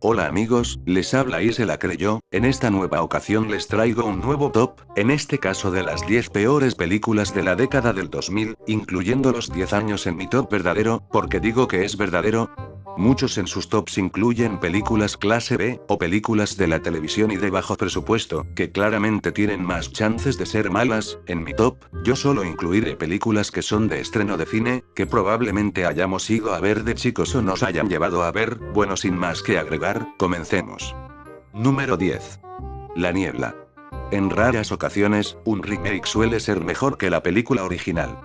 Hola amigos, les habla y se la creyó. En esta nueva ocasión les traigo un nuevo top, en este caso de las 10 peores películas de la década del 2000, incluyendo los 10 años en mi top verdadero. ¿Porque digo que es verdadero? Muchos en sus tops incluyen películas clase B, o películas de la televisión y de bajo presupuesto, que claramente tienen más chances de ser malas. En mi top, yo solo incluiré películas que son de estreno de cine, que probablemente hayamos ido a ver de chicos o nos hayan llevado a ver. Bueno, sin más que agregar, comencemos. Número 10. La niebla. En raras ocasiones, un remake suele ser mejor que la película original.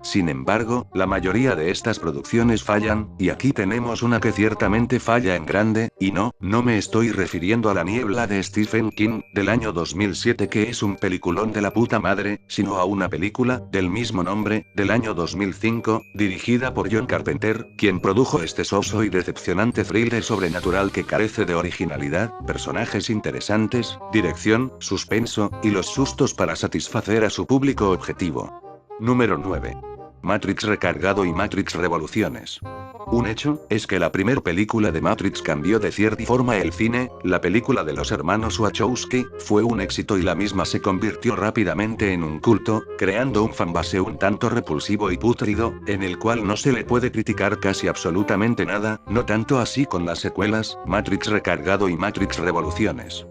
Sin embargo, la mayoría de estas producciones fallan, y aquí tenemos una que ciertamente falla en grande, y no me estoy refiriendo a La niebla de Stephen King, del año 2007, que es un peliculón de la puta madre, sino a una película, del mismo nombre, del año 2005, dirigida por John Carpenter, quien produjo este soso y decepcionante thriller sobrenatural que carece de originalidad, personajes interesantes, dirección, suspenso, y los sustos para satisfacer a su público objetivo. Número 9. Matrix Recargado y Matrix Revoluciones. Un hecho, es que la primer película de Matrix cambió de cierta forma el cine. La película de los hermanos Wachowski fue un éxito y la misma se convirtió rápidamente en un culto, creando un fanbase un tanto repulsivo y pútrido, en el cual no se le puede criticar casi absolutamente nada, no tanto así con las secuelas, Matrix Recargado y Matrix Revoluciones.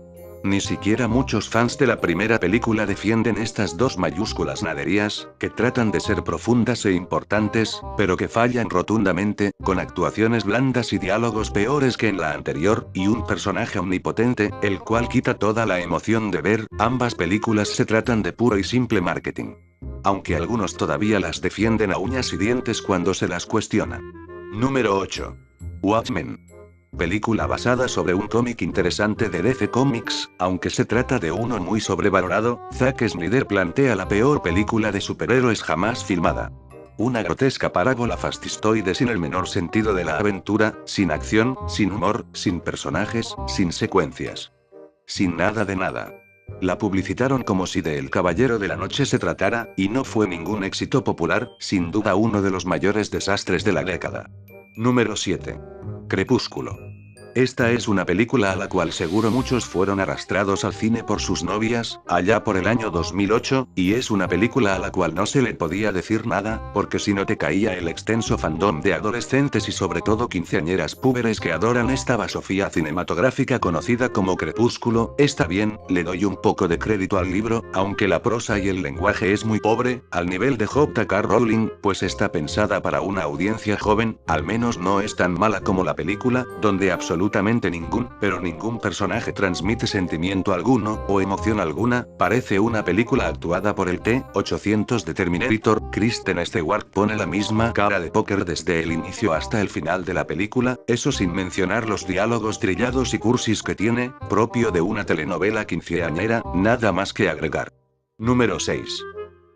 Ni siquiera muchos fans de la primera película defienden estas dos mayúsculas naderías, que tratan de ser profundas e importantes, pero que fallan rotundamente, con actuaciones blandas y diálogos peores que en la anterior, y un personaje omnipotente, el cual quita toda la emoción de ver. Ambas películas se tratan de puro y simple marketing. Aunque algunos todavía las defienden a uñas y dientes cuando se las cuestiona. Número 8. Watchmen. Película basada sobre un cómic interesante de DC Comics, aunque se trata de uno muy sobrevalorado. Zack Snyder plantea la peor película de superhéroes jamás filmada. Una grotesca parábola fascistoide sin el menor sentido de la aventura, sin acción, sin humor, sin personajes, sin secuencias. Sin nada de nada. La publicitaron como si de El Caballero de la Noche se tratara, y no fue ningún éxito popular, sin duda uno de los mayores desastres de la década. Número 7. Crepúsculo. Esta es una película a la cual seguro muchos fueron arrastrados al cine por sus novias, allá por el año 2008, y es una película a la cual no se le podía decir nada, porque si no te caía el extenso fandom de adolescentes y sobre todo quinceañeras púberes que adoran esta basofía cinematográfica conocida como Crepúsculo. Está bien, le doy un poco de crédito al libro, aunque la prosa y el lenguaje es muy pobre, al nivel de J.K. Rowling, pues está pensada para una audiencia joven. Al menos no es tan mala como la película, donde absolutamente ningún personaje transmite sentimiento alguno, o emoción alguna. Parece una película actuada por el T-800 de Terminator. Kristen Stewart pone la misma cara de póker desde el inicio hasta el final de la película, eso sin mencionar los diálogos trillados y cursis que tiene, propio de una telenovela quinceañera. Nada más que agregar. Número 6.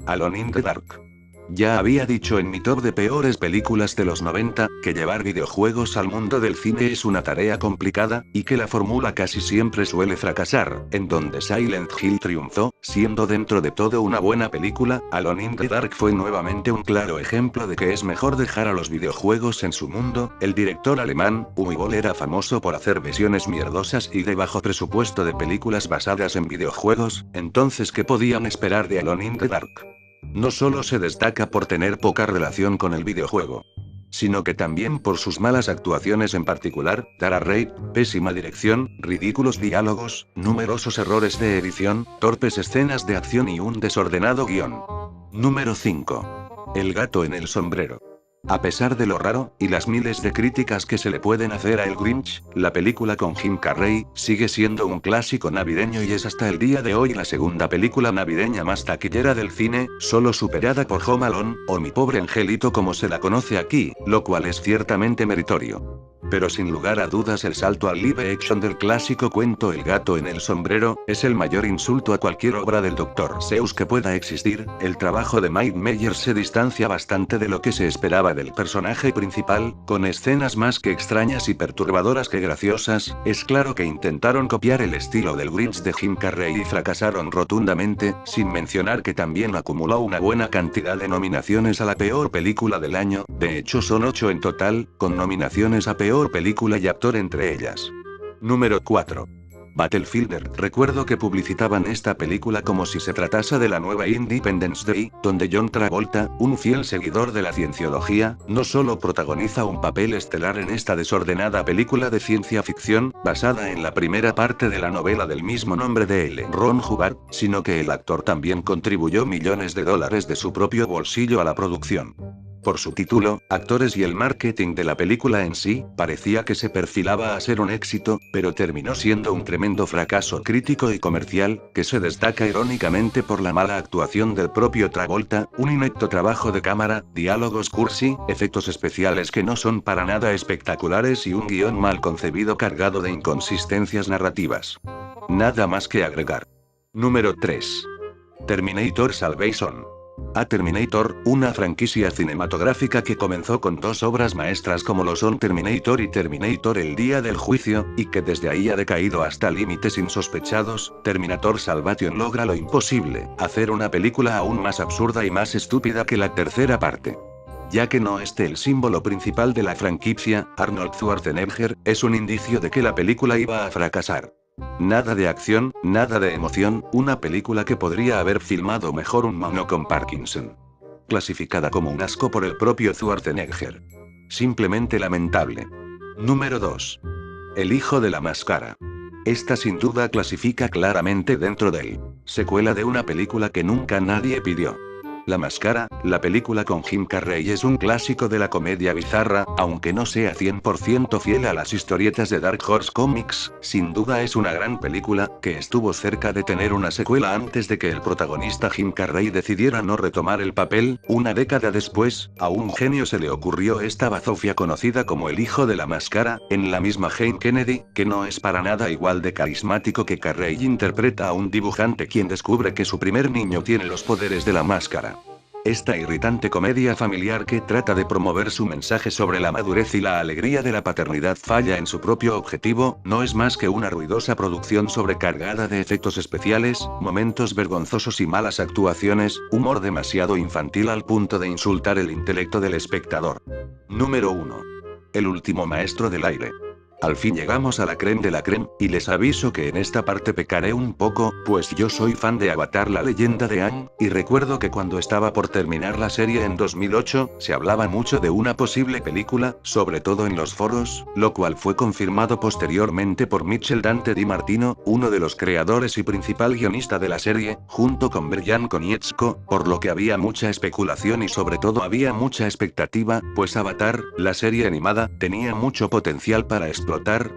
Alone in the Dark. Ya había dicho en mi top de peores películas de los 90, que llevar videojuegos al mundo del cine es una tarea complicada, y que la fórmula casi siempre suele fracasar. En donde Silent Hill triunfó, siendo dentro de todo una buena película, Alone in the Dark fue nuevamente un claro ejemplo de que es mejor dejar a los videojuegos en su mundo. El director alemán, Uwe Boll, era famoso por hacer versiones mierdosas y de bajo presupuesto de películas basadas en videojuegos. Entonces, ¿qué podían esperar de Alone in the Dark? No solo se destaca por tener poca relación con el videojuego, sino que también por sus malas actuaciones, en particular, Tara Reid, pésima dirección, ridículos diálogos, numerosos errores de edición, torpes escenas de acción y un desordenado guión. Número 5. El gato en el sombrero. A pesar de lo raro, y las miles de críticas que se le pueden hacer a El Grinch, la película con Jim Carrey, sigue siendo un clásico navideño y es hasta el día de hoy la segunda película navideña más taquillera del cine, solo superada por Home Alone, o Mi Pobre Angelito como se la conoce aquí, lo cual es ciertamente meritorio. Pero sin lugar a dudas el salto al live action del clásico cuento El gato en el sombrero, es el mayor insulto a cualquier obra del Dr. Seuss que pueda existir. El trabajo de Mike Myers se distancia bastante de lo que se esperaba del personaje principal, con escenas más que extrañas y perturbadoras que graciosas. Es claro que intentaron copiar el estilo del Grinch de Jim Carrey y fracasaron rotundamente, sin mencionar que también acumuló una buena cantidad de nominaciones a la peor película del año. De hecho son 8 en total, con nominaciones a peor película y actor entre ellas. Número 4. Battlefield. Recuerdo que publicitaban esta película como si se tratase de la nueva Independence Day, donde John Travolta, un fiel seguidor de la cienciología, no solo protagoniza un papel estelar en esta desordenada película de ciencia ficción, basada en la primera parte de la novela del mismo nombre de L. Ron Hubbard, sino que el actor también contribuyó millones de dólares de su propio bolsillo a la producción. Por su título, actores y el marketing de la película en sí, parecía que se perfilaba a ser un éxito, pero terminó siendo un tremendo fracaso crítico y comercial, que se destaca irónicamente por la mala actuación del propio Travolta, un inepto trabajo de cámara, diálogos cursi, efectos especiales que no son para nada espectaculares y un guión mal concebido cargado de inconsistencias narrativas. Nada más que agregar. Número 3. Terminator Salvation. A Terminator, una franquicia cinematográfica que comenzó con dos obras maestras como lo son Terminator y Terminator el Día del Juicio, y que desde ahí ha decaído hasta límites insospechados. Terminator Salvation logra lo imposible, hacer una película aún más absurda y más estúpida que la tercera parte. Ya que no esté el símbolo principal de la franquicia, Arnold Schwarzenegger, es un indicio de que la película iba a fracasar. Nada de acción, nada de emoción, una película que podría haber filmado mejor un mono con Parkinson. Clasificada como un asco por el propio Schwarzenegger. Simplemente lamentable. Número 2. El hijo de la máscara. Esta sin duda clasifica claramente dentro del secuela de una película que nunca nadie pidió. La Máscara, la película con Jim Carrey es un clásico de la comedia bizarra, aunque no sea 100% fiel a las historietas de Dark Horse Comics, sin duda es una gran película, que estuvo cerca de tener una secuela antes de que el protagonista Jim Carrey decidiera no retomar el papel. Una década después, a un genio se le ocurrió esta bazofia conocida como el hijo de la máscara, en la misma Jane Kennedy, que no es para nada igual de carismático que Carrey interpreta a un dibujante quien descubre que su primer niño tiene los poderes de la máscara. Esta irritante comedia familiar que trata de promover su mensaje sobre la madurez y la alegría de la paternidad falla en su propio objetivo, no es más que una ruidosa producción sobrecargada de efectos especiales, momentos vergonzosos y malas actuaciones, humor demasiado infantil al punto de insultar el intelecto del espectador. Número 1. El último maestro del aire. Al fin llegamos a la crème de la crème, y les aviso que en esta parte pecaré un poco, pues yo soy fan de Avatar: La leyenda de Aang, y recuerdo que cuando estaba por terminar la serie en 2008, se hablaba mucho de una posible película, sobre todo en los foros, lo cual fue confirmado posteriormente por Michel Dante Di Martino, uno de los creadores y principal guionista de la serie, junto con Brian Konietzko, por lo que había mucha especulación y sobre todo había mucha expectativa, pues Avatar, la serie animada, tenía mucho potencial para explotar,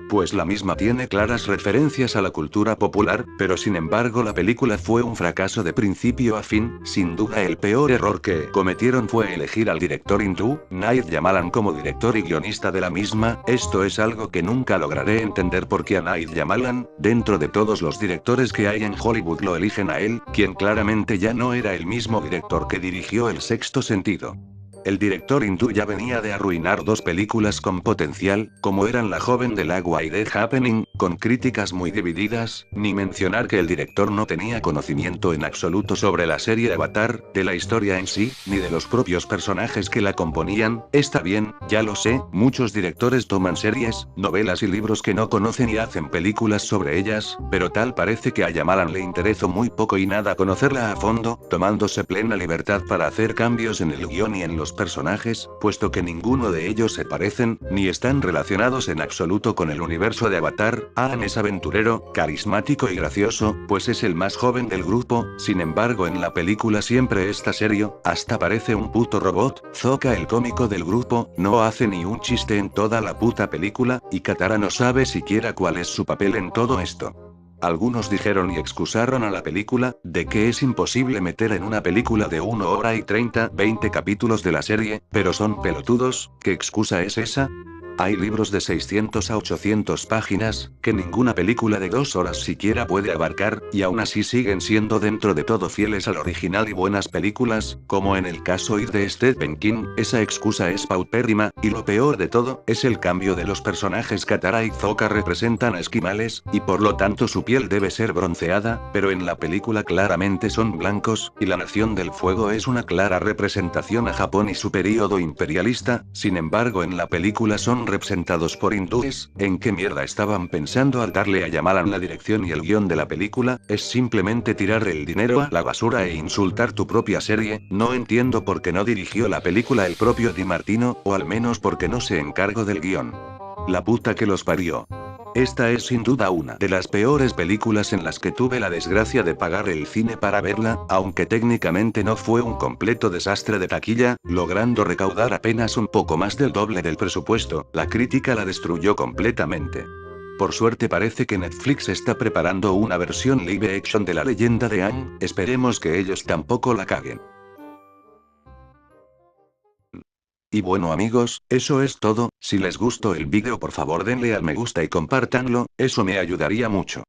pues la misma tiene claras referencias a la cultura popular, pero sin embargo la película fue un fracaso de principio a fin. Sin duda el peor error que cometieron fue elegir al director hindú, Night Shyamalan, como director y guionista de la misma. Esto es algo que nunca lograré entender porque a Night Shyamalan, dentro de todos los directores que hay en Hollywood, lo eligen a él, quien claramente ya no era el mismo director que dirigió El Sexto Sentido. El director hindú ya venía de arruinar dos películas con potencial, como eran La joven del agua y The Happening, con críticas muy divididas, ni mencionar que el director no tenía conocimiento en absoluto sobre la serie Avatar, de la historia en sí, ni de los propios personajes que la componían. Está bien, ya lo sé, muchos directores toman series, novelas y libros que no conocen y hacen películas sobre ellas, pero tal parece que a Shyamalan le interesó muy poco y nada conocerla a fondo, tomándose plena libertad para hacer cambios en el guión y en los personajes, puesto que ninguno de ellos se parecen, ni están relacionados en absoluto con el universo de Avatar. Aang es aventurero, carismático y gracioso, pues es el más joven del grupo, sin embargo en la película siempre está serio, hasta parece un puto robot. Sokka, el cómico del grupo, no hace ni un chiste en toda la puta película, y Katara no sabe siquiera cuál es su papel en todo esto. Algunos dijeron y excusaron a la película, de que es imposible meter en una película de 1 hora y 20 capítulos de la serie, pero son pelotudos. ¿Qué excusa es esa? Hay libros de 600 a 800 páginas, que ninguna película de 2 horas siquiera puede abarcar, y aún así siguen siendo dentro de todo fieles al original y buenas películas, como en el caso de Stephen King. Esa excusa es paupérrima, y lo peor de todo, es el cambio de los personajes. Katara y Sokka representan a esquimales, y por lo tanto su piel debe ser bronceada, pero en la película claramente son blancos, y la Nación del Fuego es una clara representación a Japón y su período imperialista. Sin embargo en la película son representados por hindúes. ¿En qué mierda estaban pensando al darle a Shyamalan la dirección y el guión de la película? Es simplemente tirar el dinero a la basura e insultar tu propia serie. No entiendo por qué no dirigió la película el propio Di Martino, o al menos porque no se encargó del guión. La puta que los parió. Esta es sin duda una de las peores películas en las que tuve la desgracia de pagar el cine para verla, aunque técnicamente no fue un completo desastre de taquilla, logrando recaudar apenas un poco más del doble del presupuesto. La crítica la destruyó completamente. Por suerte parece que Netflix está preparando una versión live action de La leyenda de Aang, esperemos que ellos tampoco la caguen. Y bueno amigos, eso es todo. Si les gustó el vídeo por favor denle al me gusta y compártanlo, eso me ayudaría mucho.